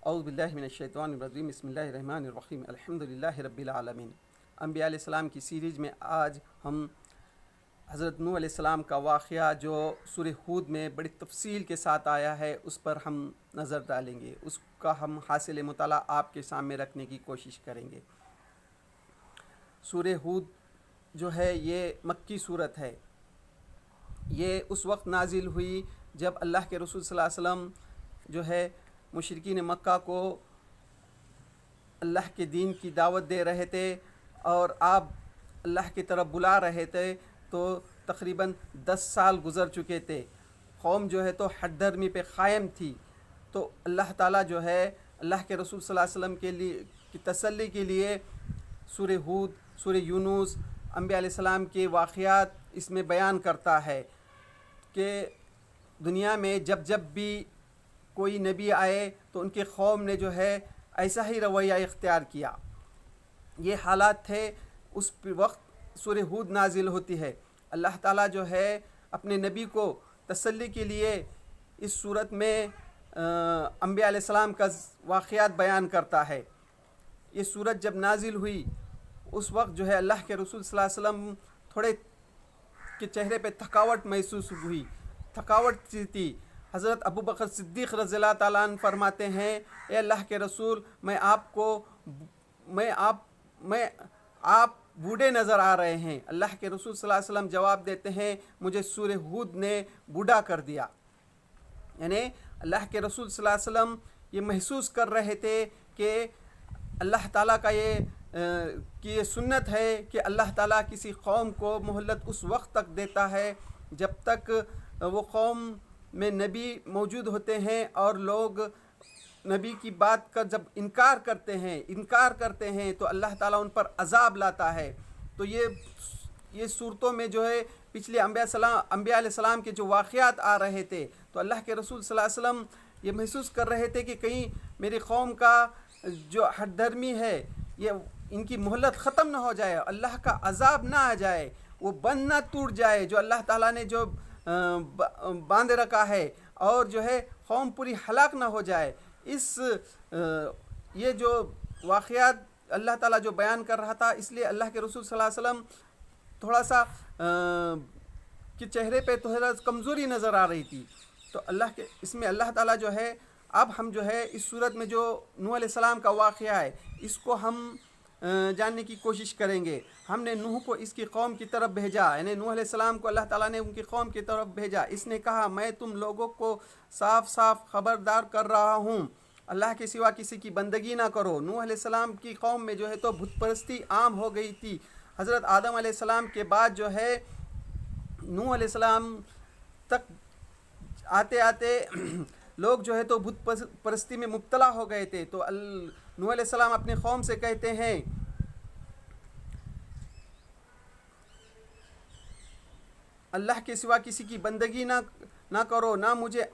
اعوذ باللہ من الشیطان الرجیم بسم اللہ الرحمن الرحیم الحمدللہ رب العالمین۔ انبیاء علیہ السلام کی سیریز میں آج ہم حضرت نوح علیہ السلام کا واقعہ جو سورہ ہود میں بڑی تفصیل کے ساتھ آیا ہے اس پر ہم نظر ڈالیں گے، اس کا ہم حاصل مطالعہ آپ کے سامنے رکھنے کی کوشش کریں گے۔ سورہ ہود جو ہے یہ مکی صورت ہے، یہ اس وقت نازل ہوئی جب اللہ کے رسول صلی اللہ علیہ وسلم جو ہے مشرکین مکہ کو اللہ کے دین کی دعوت دے رہے تھے اور آپ اللہ کی طرف بلا رہے تھے، تو تقریباً 10 سال گزر چکے تھے۔ قوم جو ہے تو حد درمی پہ قائم تھی، تو اللہ تعالیٰ جو ہے اللہ کے رسول صلی اللہ علیہ وسلم کے لیے کی تسلی کے لیے سورہ ہود، سورہ یونس، انبیاء علیہ السلام کے واقعات اس میں بیان کرتا ہے کہ دنیا میں جب جب بھی کوئی نبی آئے تو ان کے قوم نے جو ہے ایسا ہی رویہ اختیار کیا۔ یہ حالات تھے اس وقت سورہ ہود نازل ہوتی ہے۔ اللہ تعالیٰ جو ہے اپنے نبی کو تسلی کے لیے اس صورت میں انبیاء علیہ السلام کا واقعات بیان کرتا ہے۔ یہ صورت جب نازل ہوئی اس وقت جو ہے اللہ کے رسول صلی اللہ علیہ وسلم تھوڑے کے چہرے پہ تھکاوٹ محسوس ہوئی، تھکاوٹ تھی۔ حضرت ابو بکر صدیق رضی اللہ تعالیٰ عنہ فرماتے ہیں، اے اللہ کے رسول، آپ بوڑھے نظر آ رہے ہیں۔ اللہ کے رسول صلی اللہ علیہ وسلم جواب دیتے ہیں، مجھے سورہ ہود نے بوڑھا کر دیا۔ یعنی اللہ کے رسول صلی اللہ علیہ وسلم یہ محسوس کر رہے تھے کہ اللہ تعالیٰ کا یہ سنت ہے کہ اللہ تعالیٰ کسی قوم کو مہلت اس وقت تک دیتا ہے جب تک وہ قوم میں نبی موجود ہوتے ہیں، اور لوگ نبی کی بات کا جب انکار کرتے ہیں تو اللہ تعالیٰ ان پر عذاب لاتا ہے۔ تو یہ صورتوں میں جو ہے پچھلے انبیاء علیہ السلام کے جو واقعات آ رہے تھے، تو اللہ کے رسول صلی اللہ علیہ وسلم یہ محسوس کر رہے تھے کہ کہیں میری قوم کا جو حد درمی ہے یہ ان کی مہلت ختم نہ ہو جائے، اللہ کا عذاب نہ آ جائے، وہ بند نہ ٹوٹ جائے جو اللہ تعالیٰ نے جو باندھے رکھا ہے، اور جو ہے قوم پوری ہلاک نہ ہو جائے۔ یہ جو واقعات اللہ تعالیٰ جو بیان کر رہا تھا، اس لیے اللہ کے رسول صلی اللہ علیہ وسلم تھوڑا سا کہ چہرے پہ تھوڑا کمزوری نظر آ رہی تھی۔ تو اس میں اللہ تعالیٰ جو ہے اب ہم جو ہے اس صورت میں جو نوح علیہ السلام کا واقعہ ہے اس کو ہم جاننے کی کوشش کریں گے۔ ہم نے نوح کو اس کی قوم کی طرف بھیجا، یعنی نوح علیہ السلام کو اللہ تعالیٰ نے ان کی قوم کی طرف بھیجا۔ اس نے کہا، میں تم لوگوں کو صاف صاف خبردار کر رہا ہوں، اللہ کے سوا کسی کی بندگی نہ کرو۔ نوح علیہ السلام کی قوم میں جو ہے تو بت پرستی عام ہو گئی تھی۔ حضرت آدم علیہ السلام کے بعد جو ہے نوح علیہ السلام تک آتے آتے لوگ جو ہے تو بت پرستی میں مبتلا ہو گئے تھے۔ تو نوح علیہ السلام اپنے قوم سے کہتے ہیں، اللہ کے سوا کسی کی بندگی نہ کرو، نہ مجھے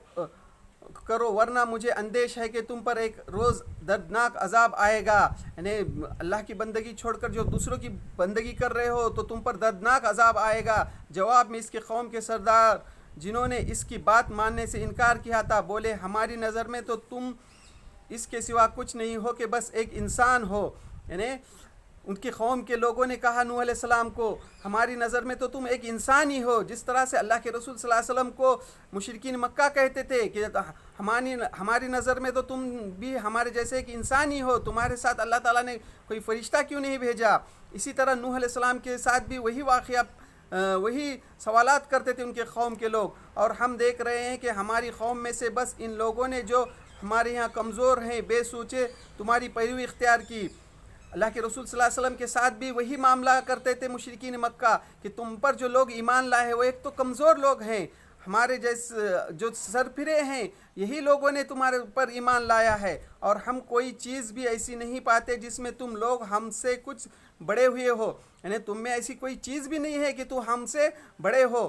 کرو، ورنہ مجھے اندیش ہے کہ تم پر ایک روز دردناک عذاب آئے گا۔ یعنی اللہ کی بندگی چھوڑ کر جو دوسروں کی بندگی کر رہے ہو تو تم پر دردناک عذاب آئے گا۔ جواب میں اس کے قوم کے سردار جنہوں نے اس کی بات ماننے سے انکار کیا تھا بولے، ہماری نظر میں تو تم اس کے سوا کچھ نہیں ہو کہ بس ایک انسان ہو۔ یعنی ان کی قوم کے لوگوں نے کہا نوح علیہ السلام کو، ہماری نظر میں تو تم ایک انسان ہی ہو، جس طرح سے اللہ کے رسول صلی اللہ علیہ وسلم کو مشرکین مکہ کہتے تھے کہ ہماری نظر میں تو تم بھی ہمارے جیسے ایک انسان ہی ہو، تمہارے ساتھ اللہ تعالیٰ نے کوئی فرشتہ کیوں نہیں بھیجا۔ اسی طرح نوح علیہ السلام کے ساتھ بھی وہی واقعہ وہی سوالات کرتے تھے ان کے قوم کے لوگ، اور ہم دیکھ رہے ہیں کہ ہماری قوم میں سے بس ان لوگوں نے جو ہمارے یہاں کمزور ہیں بے سوچے تمہاری پیروی اختیار کی۔ اللہ کے رسول صلی اللہ علیہ وسلم کے ساتھ بھی وہی معاملہ کرتے تھے مشرکین مکہ کہ تم پر جو لوگ ایمان لائے ہیں وہ ایک تو کمزور لوگ ہیں، ہمارے جیسے جو سرفرے ہیں یہی لوگوں نے تمہارے اوپر ایمان لایا ہے، اور ہم کوئی چیز بھی ایسی نہیں پاتے جس میں تم لوگ ہم سے کچھ بڑے ہوئے ہو، یعنی تم میں ایسی کوئی چیز بھی نہیں ہے کہ تو ہم سے بڑے ہو۔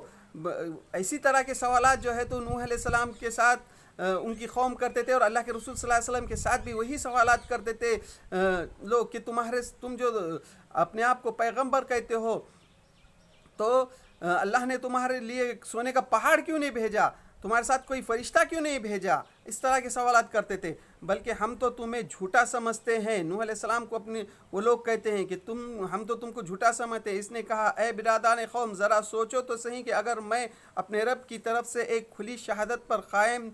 اسی طرح کے سوالات جو ہے تو نوح علیہ السلام کے ساتھ ان کی قوم کرتے تھے، اور اللہ کے رسول صلی اللہ علیہ وسلم کے ساتھ بھی وہی سوالات کرتے تھے لوگ کہ تم جو اپنے آپ کو پیغمبر کہتے ہو تو اللہ نے تمہارے لیے سونے کا پہاڑ کیوں نہیں بھیجا، تمہارے ساتھ کوئی فرشتہ کیوں نہیں بھیجا، اس طرح کے سوالات کرتے تھے۔ بلکہ ہم تو تمہیں جھوٹا سمجھتے ہیں۔ نوح علیہ السلام کو اپنے وہ لوگ کہتے ہیں کہ ہم تو تم کو جھوٹا سمجھتے ہیں۔ اس نے کہا اے برادران قوم، ذرا سوچو تو صحیح کہ اگر میں اپنے رب کی طرف سے ایک کھلی شہادت پر قائم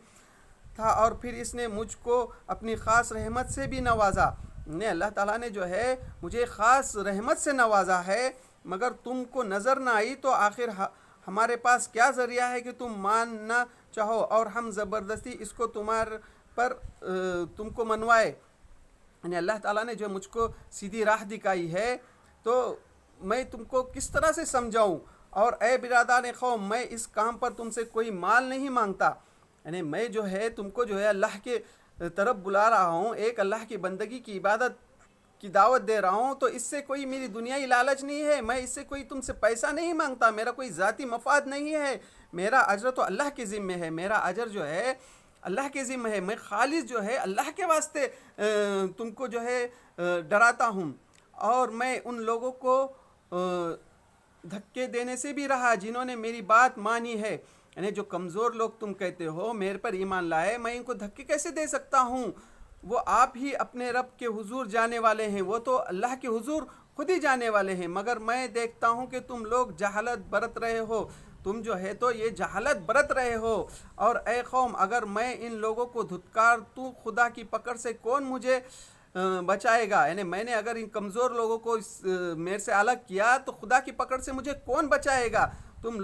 تھا اور پھر اس نے مجھ کو اپنی خاص رحمت سے بھی نوازا، اللہ تعالیٰ نے جو ہے مجھے خاص رحمت سے نوازا ہے، مگر تم کو نظر نہ آئی، تو آخر ہمارے پاس کیا ذریعہ ہے کہ تم ماننا چاہو اور ہم زبردستی اس کو تمہارے پر تم کو منوائے۔ یعنی اللہ تعالیٰ نے جو مجھ کو سیدھی راہ دکھائی ہے، تو میں تم کو کس طرح سے سمجھاؤں؟ اور اے برادران قوم، میں اس کام پر تم سے کوئی مال نہیں مانگتا، یعنی میں جو ہے تم کو جو ہے اللہ کے طرف بلا رہا ہوں، ایک اللہ کی بندگی کی عبادت کی دعوت دے رہا ہوں، تو اس سے کوئی میری دنیائی لالچ نہیں ہے، میں اس سے کوئی تم سے پیسہ نہیں مانگتا، میرا کوئی ذاتی مفاد نہیں ہے، میرا اجر تو اللہ کے ذمہ ہے، میرا اجر جو ہے اللہ کے ذمہ ہے، میں خالص جو ہے اللہ کے واسطے تم کو جو ہے ڈراتا ہوں۔ اور میں ان لوگوں کو دھکے دینے سے بھی رہا جنہوں نے میری بات مانی ہے، یعنی جو کمزور لوگ تم کہتے ہو میرے پر ایمان لائے، میں ان کو دھکے کیسے دے سکتا ہوں؟ وہ آپ ہی اپنے رب کے حضور جانے والے ہیں، وہ تو اللہ کے حضور خود ہی جانے والے ہیں، مگر میں دیکھتا ہوں کہ تم لوگ جہالت برت رہے ہو، تم جو ہے تو یہ جہالت برت رہے ہو۔ اور اے قوم، اگر میں ان لوگوں کو دھتکار تو خدا کی پکڑ سے کون مجھے بچائے گا؟ یعنی میں نے اگر ان کمزور لوگوں کو میرے سے الگ کیا تو خدا کی پکڑ سے مجھے کون بچائے گا؟ تم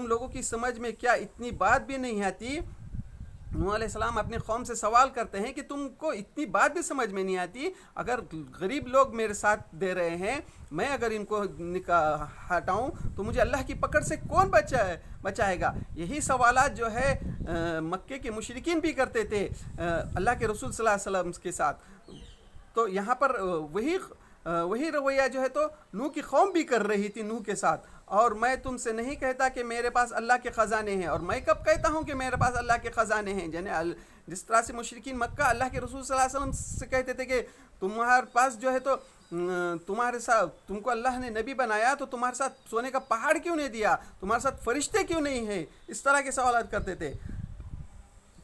لوگوں کی سمجھ میں کیا اتنی بات بھی نہیں آتی؟ نوح علیہ السلام اپنے قوم سے سوال کرتے ہیں کہ تم کو اتنی بات بھی سمجھ میں نہیں آتی؟ اگر غریب لوگ میرے ساتھ دے رہے ہیں، میں اگر ان کو ہٹاؤں تو مجھے اللہ کی پکڑ سے کون بچائے گا؟ یہی سوالات جو ہے مکے کے مشرکین بھی کرتے تھے اللہ کے رسول صلی اللہ علیہ وسلم کے ساتھ۔ تو یہاں پر وہی رویہ جو ہے تو نوح کی قوم بھی کر رہی تھی نوح کے ساتھ۔ اور میں تم سے نہیں کہتا کہ میرے پاس اللہ کے خزانے ہیں، اور میں کب کہتا ہوں کہ میرے پاس اللہ کے خزانے ہیں؟ یعنی جس طرح سے مشرکین مکہ اللہ کے رسول صلی اللہ علیہ وسلم سے کہتے تھے کہ تمہارے پاس جو ہے تو تمہارے ساتھ تم کو اللہ نے نبی بنایا تو تمہارے ساتھ سونے کا پہاڑ کیوں نہیں دیا، تمہارے ساتھ فرشتے کیوں نہیں ہیں، اس طرح کے سوالات کرتے تھے۔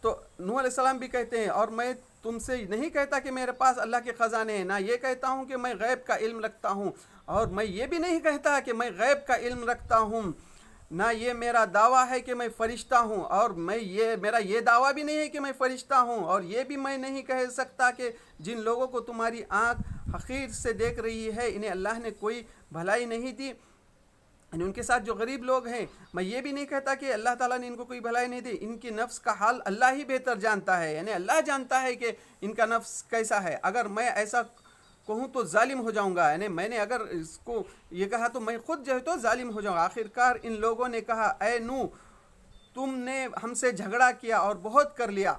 تو نوح علیہ السلام بھی کہتے ہیں اور میں تم سے نہیں کہتا کہ میرے پاس اللہ کے خزانے ہیں، نہ یہ کہتا ہوں کہ میں غیب کا علم رکھتا ہوں، اور میں یہ بھی نہیں کہتا کہ میں غیب کا علم رکھتا ہوں، نہ یہ میرا دعویٰ ہے کہ میں فرشتہ ہوں، اور میرا یہ دعویٰ بھی نہیں ہے کہ میں فرشتہ ہوں، اور یہ بھی میں نہیں کہہ سکتا کہ جن لوگوں کو تمہاری آنکھ حقیر سے دیکھ رہی ہے انہیں اللہ نے کوئی بھلائی نہیں دی، یعنی ان کے ساتھ جو غریب لوگ ہیں، میں یہ بھی نہیں کہتا کہ اللہ تعالیٰ نے ان کو کوئی بھلائی نہیں دی، ان کی نفس کا حال اللہ ہی بہتر جانتا ہے، یعنی اللہ جانتا ہے کہ ان کا نفس کیسا ہے۔ اگر میں ایسا کہوں تو ظالم ہو جاؤں گا، یعنی میں نے اگر اس کو یہ کہا تو میں خود جو ہے تو ظالم ہو جاؤں گا۔ آخرکار ان لوگوں نے کہا اے نوح، تم نے ہم سے جھگڑا کیا اور بہت کر لیا۔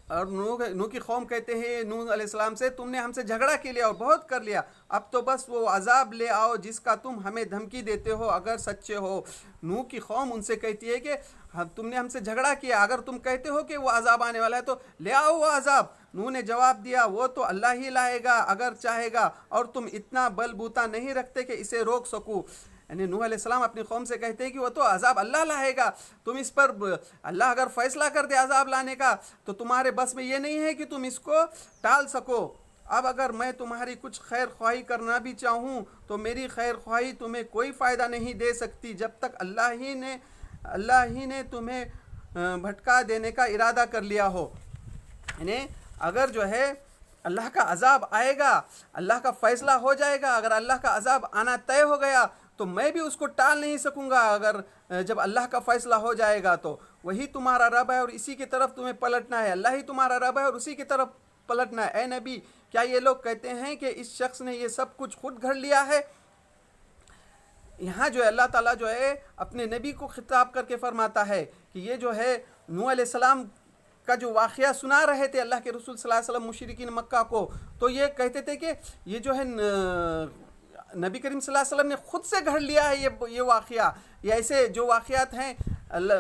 اور نوح کی قوم کہتے ہیں نوح علیہ السلام سے، تم نے ہم سے جھگڑا کے لیا اور بہت کر لیا، اب تو بس وہ عذاب لے آؤ جس کا تم ہمیں دھمکی دیتے ہو اگر سچے ہو۔ نوح کی قوم ان سے کہتی ہے کہ تم نے ہم سے جھگڑا کیا، اگر تم کہتے ہو کہ وہ عذاب آنے والا ہے تو لے آؤ وہ عذاب۔ نوح نے جواب دیا وہ تو اللہ ہی لائے گا اگر چاہے گا، اور تم اتنا بل بوتا نہیں رکھتے کہ اسے روک سکو۔ یعنی نوح علیہ السلام اپنی قوم سے کہتے ہیں کہ وہ تو عذاب اللہ لائے گا، تم اس پر اللہ اگر فیصلہ کر دے عذاب لانے کا تو تمہارے بس میں یہ نہیں ہے کہ تم اس کو ٹال سکو۔ اب اگر میں تمہاری کچھ خیر خواہی کرنا بھی چاہوں تو میری خیر خواہی تمہیں کوئی فائدہ نہیں دے سکتی جب تک اللہ ہی نے تمہیں بھٹکا دینے کا ارادہ کر لیا ہو۔ یعنی اگر جو ہے اللہ کا عذاب آئے گا، اللہ کا فیصلہ ہو جائے گا، اگر اللہ کا عذاب آنا طے ہو گیا تو میں بھی اس کو ٹال نہیں سکوں گا، اگر جب اللہ کا فیصلہ ہو جائے گا تو وہی تمہارا رب ہے اور اسی کی طرف تمہیں پلٹنا ہے، اللہ ہی تمہارا رب ہے اور اسی کی طرف پلٹنا ہے۔ اے نبی، کیا یہ لوگ کہتے ہیں کہ اس شخص نے یہ سب کچھ خود گھڑ لیا ہے؟ یہاں جو ہے اللہ تعالیٰ جو ہے اپنے نبی کو خطاب کر کے فرماتا ہے کہ یہ جو ہے نوح علیہ السلام کا جو واقعہ سنا رہے تھے اللہ کے رسول صلی اللہ علیہ وسلم مشرکین مکہ کو، تو یہ کہتے تھے کہ یہ جو ہے نبی کریم صلی اللہ علیہ وسلم نے خود سے گھڑ لیا ہے یہ واقعہ، یا ایسے جو واقعات ہیں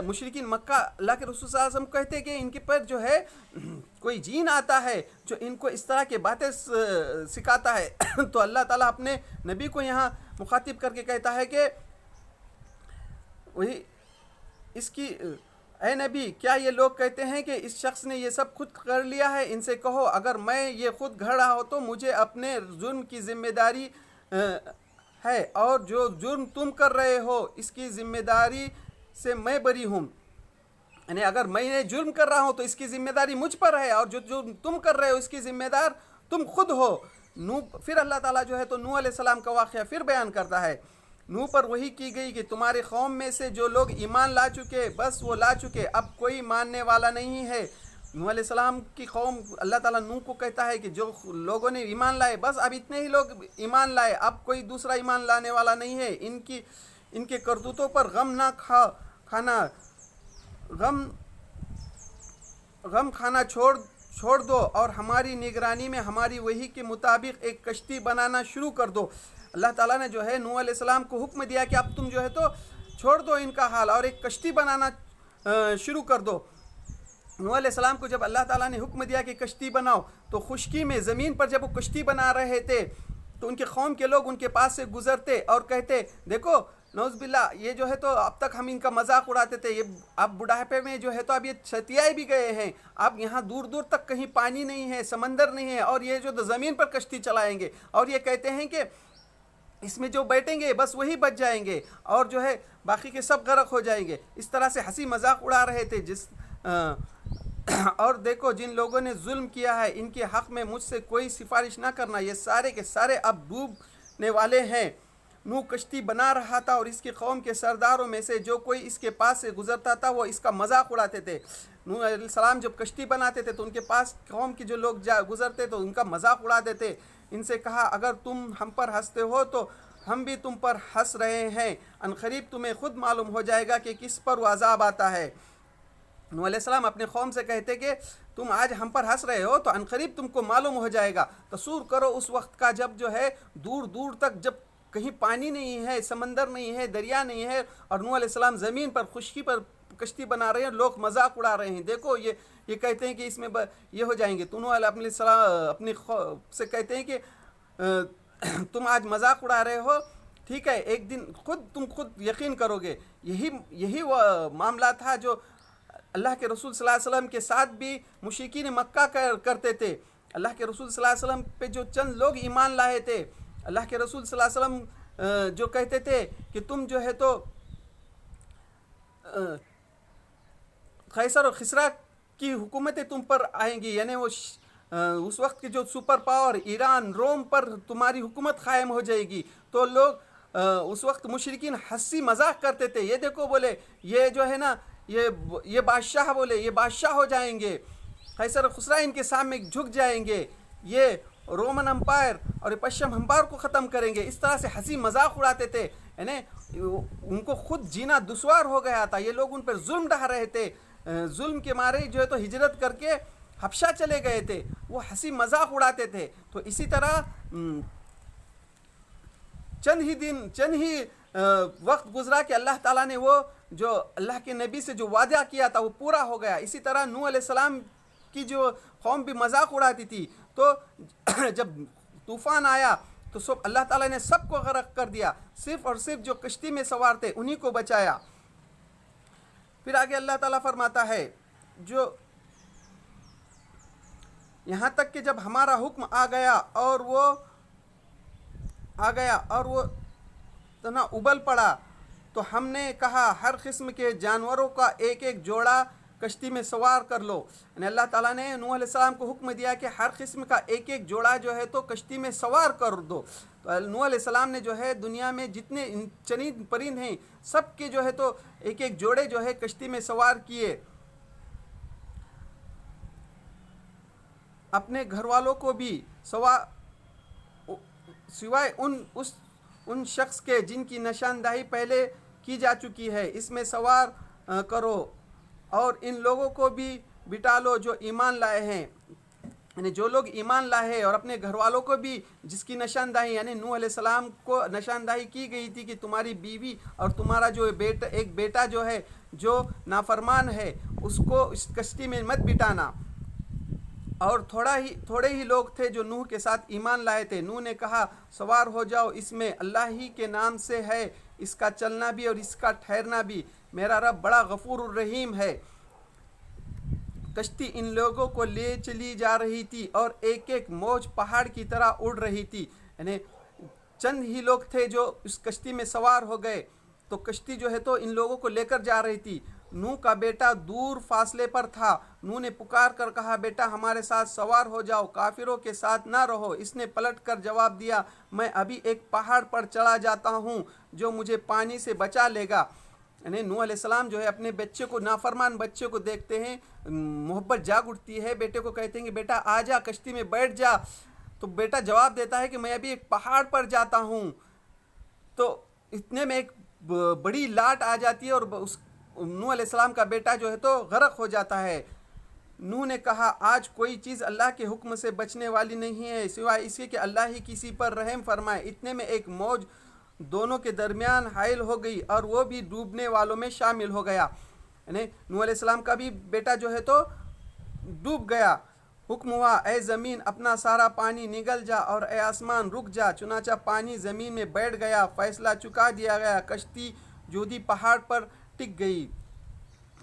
مشرکین مکہ اللہ کے رسول صلی اللہ علیہ وسلم کہتے کہ ان کے پر جو ہے کوئی جین آتا ہے جو ان کو اس طرح کے باتیں سکھاتا ہے۔ تو اللہ تعالیٰ اپنے نبی کو یہاں مخاطب کر کے کہتا ہے کہ وہی اس کی اے نبی کیا یہ لوگ کہتے ہیں کہ اس شخص نے یہ سب خود کر لیا ہے؟ ان سے کہو اگر میں یہ خود گھڑا ہو تو مجھے اپنے جرم کی ذمہ داری ہے، اور جو جرم تم کر رہے ہو اس کی ذمہ داری سے میں بری ہوں. یعنی اگر میں نے جرم کر رہا ہوں تو اس کی ذمہ داری مجھ پر ہے، اور جو جرم تم کر رہے ہو اس کی ذمہ دار تم خود ہو. پھر اللہ تعالیٰ جو ہے تو نوح علیہ السلام کا واقعہ پھر بیان کرتا ہے. نوح پر وہی کی گئی کہ تمہارے قوم میں سے جو لوگ ایمان لا چکے بس وہ لا چکے، اب کوئی ماننے والا نہیں ہے. نوح علیہ السلام کی قوم، اللہ تعالیٰ نوح کو کہتا ہے کہ جو لوگوں نے ایمان لائے بس اب اتنے ہی لوگ ایمان لائے، اب کوئی دوسرا ایمان لانے والا نہیں ہے. ان کے کرتوتوں پر غم کھانا چھوڑ دو اور ہماری نگرانی میں ہماری وحی کے مطابق ایک کشتی بنانا شروع کر دو. اللہ تعالیٰ نے جو ہے نوح علیہ السلام کو حکم دیا کہ اب تم جو ہے تو چھوڑ دو ان کا حال اور ایک کشتی بنانا شروع کر دو. نوح علیہ السلام کو جب اللہ تعالیٰ نے حکم دیا کہ کشتی بناؤ تو خشکی میں زمین پر جب وہ کشتی بنا رہے تھے تو ان کے قوم کے لوگ ان کے پاس سے گزرتے اور کہتے دیکھو نعوذ باللہ یہ جو ہے تو اب تک ہم ان کا مذاق اڑاتے تھے، یہ اب بڑھاپے میں جو ہے تو اب یہ چھتیائے بھی گئے ہیں، اب یہاں دور دور تک کہیں پانی نہیں ہے، سمندر نہیں ہے، اور یہ جو زمین پر کشتی چلائیں گے اور یہ کہتے ہیں کہ اس میں جو بیٹھیں گے بس وہی بچ جائیں گے اور جو ہے باقی کے سب غرق ہو جائیں گے. اس طرح سے ہنسی مذاق اڑا رہے تھے. اور دیکھو جن لوگوں نے ظلم کیا ہے ان کے حق میں مجھ سے کوئی سفارش نہ کرنا، یہ سارے کے سارے اب ڈوبنے والے ہیں. نوح کشتی بنا رہا تھا اور اس کی قوم کے سرداروں میں سے جو کوئی اس کے پاس سے گزرتا تھا وہ اس کا مذاق اڑاتے تھے. نوح علیہ السلام جب کشتی بناتے تھے تو ان کے پاس قوم کے جو لوگ گزرتے تو ان کا مذاق اڑاتے تھے. ان سے کہا اگر تم ہم پر ہنستے ہو تو ہم بھی تم پر ہنس رہے ہیں، عنقریب تمہیں خود معلوم ہو جائے گا کہ کس پر وہ عذاب آتا ہے. نوح علیہ السلام اپنے قوم سے کہتے کہ تم آج ہم پر ہنس رہے ہو تو عنقریب تم کو معلوم ہو جائے گا. تصور کرو اس وقت کا جب جو ہے دور دور تک جب کہیں پانی نہیں ہے، سمندر نہیں ہے، دریا نہیں ہے، اور نوح علیہ السلام زمین پر خشکی پر کشتی بنا رہے ہیں، لوگ مذاق اڑا رہے ہیں. دیکھو یہ کہتے ہیں کہ اس میں یہ ہو جائیں گے. تو نوح علیہ السلام اپنی سے کہتے ہیں کہ تم آج مذاق اڑا رہے ہو، ٹھیک ہے ایک دن تم خود یقین کرو گے. یہی وہ معاملہ تھا جو اللہ کے رسول صلی اللہ علیہ وسلم کے ساتھ بھی مشرکین مکہ کرتے تھے. اللہ کے رسول صلی اللہ علیہ وسلم پہ جو چند لوگ ایمان لائے تھے، اللہ کے رسول صلی اللہ علیہ وسلم جو کہتے تھے کہ تم جو ہے تو قیصر اور خسرا کی حکومتیں تم پر آئیں گی، یعنی وہ اس وقت کی جو سپر پاور ایران روم پر تمہاری حکومت قائم ہو جائے گی. تو لوگ اس وقت مشرکین ہنسی مذاق کرتے تھے. یہ دیکھو بولے یہ جو ہے نا یہ بادشاہ، بولے یہ بادشاہ ہو جائیں گے، قیصر اور خسرا ان کے سامنے جھک جائیں گے، یہ رومن امپائر اور پشچم امپائر کو ختم کریں گے. اس طرح سے ہنسی مذاق اڑاتے تھے. یعنی ان کو خود جینا دشوار ہو گیا تھا. یہ لوگ ان پر ظلم ڈھا رہے تھے، ظلم کے مارے جو ہے تو ہجرت کر کے حبشہ چلے گئے تھے، وہ ہنسی مذاق اڑاتے تھے. تو اسی طرح چند ہی وقت گزرا کہ اللہ تعالیٰ نے وہ جو اللہ کے نبی سے جو وعدہ کیا تھا وہ پورا ہو گیا. اسی طرح نوح علیہ السلام کی جو قوم بھی مذاق اڑاتی تھی، تو جب طوفان آیا تو اللہ تعالیٰ نے سب کو غرق کر دیا، صرف اور صرف جو کشتی میں سوار تھے انہی کو بچایا. پھر آگے اللہ تعالیٰ فرماتا ہے جو یہاں تک کہ جب ہمارا حکم آ گیا اور وہ اتنا ابل پڑا تو ہم نے کہا ہر قسم کے جانوروں کا ایک ایک جوڑا کشتی میں سوار کر لو. یعنی اللہ تعالیٰ نے نوح علیہ السلام کو حکم دیا کہ ہر قسم کا ایک ایک جوڑا جو ہے تو کشتی میں سوار کر دو. تو نوح علیہ السلام نے جو ہے دنیا میں جتنے چرند پرند ہیں سب کے جو ہے تو ایک ایک جوڑے جو ہے کشتی میں سوار کیے. اپنے گھر والوں کو بھی سوائے ان شخص کے جن کی نشاندہی پہلے کی جا چکی ہے اس میں سوار کرو، اور ان لوگوں کو بھی بٹا لو جو ایمان لائے ہیں. یعنی جو لوگ ایمان لائے اور اپنے گھر والوں کو بھی جس کی نشاندہی، یعنی نوح علیہ السلام کو نشاندہی کی گئی تھی کہ تمہاری بیوی اور تمہارا جو ایک بیٹا جو ہے جو نافرمان ہے اس کو اس کشتی میں مت بٹانا. اور تھوڑے ہی لوگ تھے جو نوح کے ساتھ ایمان لائے تھے. نوح نے کہا سوار ہو جاؤ اس میں، اللہ ہی کے نام سے ہے اس کا چلنا بھی اور اس کا ٹھہرنا بھی، میرا رب بڑا غفور الرحیم ہے. کشتی ان لوگوں کو لے چلی جا رہی تھی اور ایک ایک موج پہاڑ کی طرح اڑ رہی تھی. یعنی چند ہی لوگ تھے جو اس کشتی میں سوار ہو گئے، تو کشتی جو ہے تو ان لوگوں کو لے کر جا رہی تھی. نوح کا بیٹا دور فاصلے پر تھا. نوح نے پکار کر کہا بیٹا ہمارے ساتھ سوار ہو جاؤ، کافروں کے ساتھ نہ رہو. اس نے پلٹ کر جواب دیا میں ابھی ایک پہاڑ پر چڑھا جاتا ہوں جو مجھے پانی سے بچا لے گا. یعنی نوح علیہ السلام جو ہے اپنے بچے کو، نافرمان بچے کو دیکھتے ہیں، محبت جاگ اٹھتی ہے، بیٹے کو کہتے ہیں کہ بیٹا آ جا کشتی میں بیٹھ جا. تو بیٹا جواب دیتا ہے کہ میں ابھی ایک پہاڑ پر جاتا ہوں. تو اتنے میں ایک بڑی لاٹ آ جاتی ہے اور نوح علیہ السلام کا بیٹا جو ہے تو غرق ہو جاتا ہے. نوح نے کہا آج کوئی چیز اللہ کے حکم سے بچنے والی نہیں ہے سوائے اسی کہ اللہ ہی کسی پر رحم فرمائے. اتنے میں ایک موج دونوں کے درمیان حائل ہو گئی اور وہ بھی ڈوبنے والوں میں شامل ہو گیا. یعنی نوح علیہ السلام کا بھی بیٹا جو ہے تو ڈوب گیا. حکم ہوا اے زمین اپنا سارا پانی نگل جا اور اے آسمان رک جا. چنانچہ پانی زمین میں بیٹھ گیا، فیصلہ چکا دیا گیا، کشتی جودی پہاڑ پر ٹک گئی.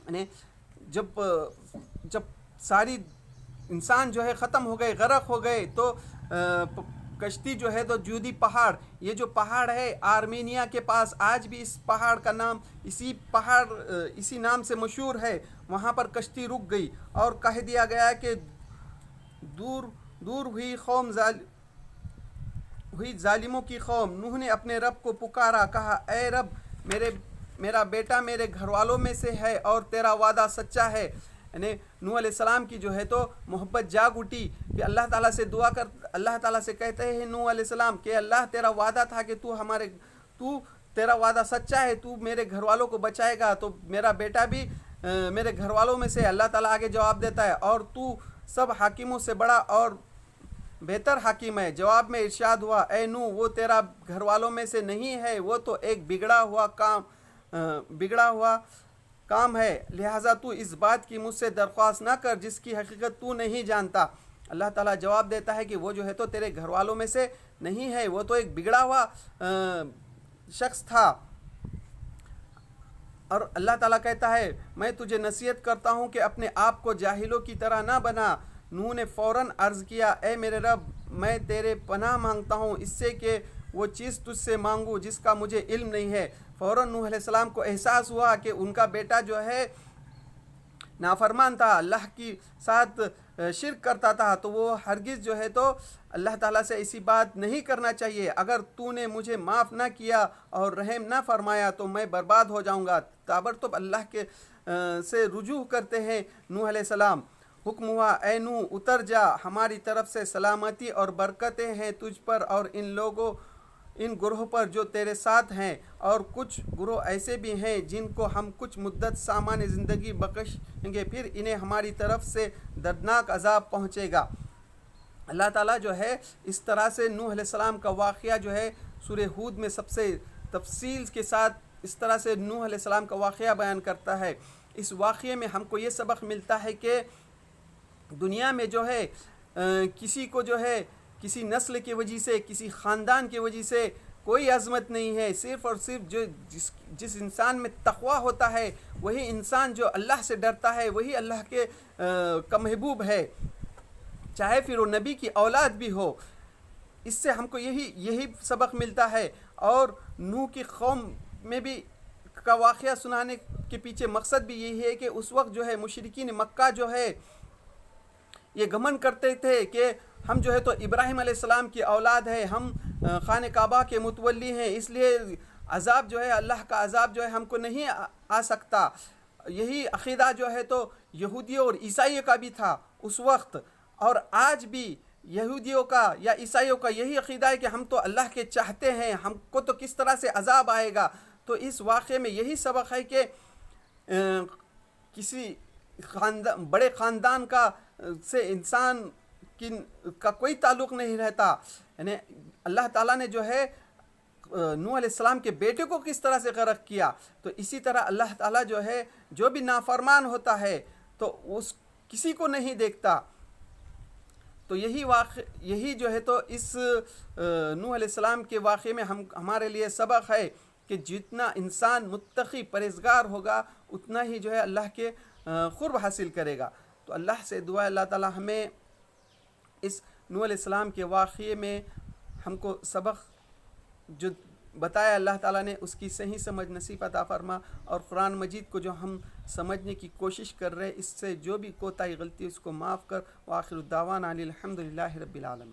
یعنی جب ساری انسان جو ہے ختم ہو گئے، غرق ہو گئے، تو کشتی جو ہے تو جودی پہاڑ، یہ جو پہاڑ ہے آرمینیا کے پاس، آج بھی اس پہاڑ کا نام اسی نام سے مشہور ہے. وہاں پر کشتی رک گئی اور کہہ دیا گیا کہ دور ہوئی ظالموں کی قوم. نوح نے اپنے رب کو پکارا، کہا اے رب میرا بیٹا میرے گھر والوں میں سے ہے اور تیرا وعدہ سچا ہے. یعنی نوح علیہ السلام کی جو ہے تو محبت جاگ اٹھی کہ اللہ تعالیٰ سے دعا کر، اللہ تعالیٰ سے کہتے ہیں نوح علیہ السلام کہ اللہ تیرا وعدہ تھا کہ تیرا وعدہ سچا ہے، تو میرے گھر والوں کو بچائے گا، تو میرا بیٹا بھی میرے گھر والوں میں سے. اللہ تعالیٰ آگے جواب دیتا ہے اور تو سب حاکموں سے بڑا اور بہتر حاکم ہے. جواب میں ارشاد ہوا اے نوح وہ تیرا گھر والوں میں سے نہیں ہے، وہ تو ایک بگڑا ہوا کام ہے، لہٰذا تو اس بات کی مجھ سے درخواست نہ کر جس کی حقیقت تو نہیں جانتا. اللہ تعالیٰ جواب دیتا ہے کہ وہ جو ہے تو تیرے گھر والوں میں سے نہیں ہے، وہ تو ایک بگڑا ہوا شخص تھا. اور اللہ تعالیٰ کہتا ہے میں تجھے نصیحت کرتا ہوں کہ اپنے آپ کو جاہلوں کی طرح نہ بنا. نوح نے فوراً عرض کیا اے میرے رب میں تیرے پناہ مانگتا ہوں اس سے کہ وہ چیز تجھ سے مانگوں جس کا مجھے علم نہیں ہے. فوراً نوح علیہ السلام کو احساس ہوا کہ ان کا بیٹا جو ہے نافرمان تھا، اللہ کے ساتھ شرک کرتا تھا، تو وہ ہرگز جو ہے تو اللہ تعالیٰ سے ایسی بات نہیں کرنا چاہیے. اگر تو نے مجھے معاف نہ کیا اور رحم نہ فرمایا تو میں برباد ہو جاؤں گا. تابرتب اللہ کے سے رجوع کرتے ہیں نوح علیہ السلام. حکم ہوا اے نوح اتر جا، ہماری طرف سے سلامتی اور برکتیں ہیں تجھ پر اور ان گروہ پر جو تیرے ساتھ ہیں، اور کچھ گروہ ایسے بھی ہیں جن کو ہم کچھ مدت سامان زندگی بخشیں گے، پھر انہیں ہماری طرف سے دردناک عذاب پہنچے گا. اللہ تعالیٰ جو ہے اس طرح سے نوح علیہ السلام کا واقعہ جو ہے سورہ ہود میں سب سے تفصیل کے ساتھ اس طرح سے نوح علیہ السلام کا واقعہ بیان کرتا ہے. اس واقعے میں ہم کو یہ سبق ملتا ہے کہ دنیا میں جو ہے کسی کو جو ہے کسی نسل کی وجہ سے، کسی خاندان کی وجہ سے کوئی عظمت نہیں ہے. صرف اور صرف جس انسان میں تقویٰ ہوتا ہے وہی انسان جو اللہ سے ڈرتا ہے وہی اللہ کے کا محبوب ہے، چاہے پھر وہ نبی کی اولاد بھی ہو. اس سے ہم کو یہی سبق ملتا ہے. اور نوح کی قوم میں بھی کا واقعہ سنانے کے پیچھے مقصد بھی یہی ہے کہ اس وقت جو ہے مشرکین مکہ جو ہے یہ گھمنڈ کرتے تھے کہ ہم جو ہے تو ابراہیم علیہ السلام کی اولاد ہے، ہم خانہ کعبہ کے متولی ہیں، اس لیے عذاب جو ہے اللہ کا عذاب جو ہے ہم کو نہیں آ سکتا. یہی عقیدہ جو ہے تو یہودیوں اور عیسائیوں کا بھی تھا اس وقت، اور آج بھی یہودیوں کا یا عیسائیوں کا یہی عقیدہ ہے کہ ہم تو اللہ کے چاہتے ہیں، ہم کو تو کس طرح سے عذاب آئے گا. تو اس واقعے میں یہی سبق ہے کہ کسی بڑے خاندان سے انسان کا کوئی تعلق نہیں رہتا. یعنی اللہ تعالیٰ نے جو ہے نوح علیہ السلام کے بیٹے کو کس طرح سے غرق کیا، تو اسی طرح اللہ تعالیٰ جو ہے جو بھی نافرمان ہوتا ہے تو کسی کو نہیں دیکھتا. تو یہی جو ہے تو اس نوح علیہ السلام کے واقعے میں ہمارے لیے سبق ہے کہ جتنا انسان متقی پرہیزگار ہوگا اتنا ہی جو ہے اللہ کے قرب حاصل کرے گا. تو اللہ سے دعا اللہ تعالی ہمیں اس نوح علیہ السلام کے واقعے میں ہم کو سبق جو بتایا اللہ تعالیٰ نے اس کی صحیح سمجھ نصیب عطا فرما, اور قرآن مجید کو جو ہم سمجھنے کی کوشش کر رہے اس سے جو بھی کوتاہی غلطی اس کو معاف کر. وآخر الدعوانا الحمد للہ رب العالمین.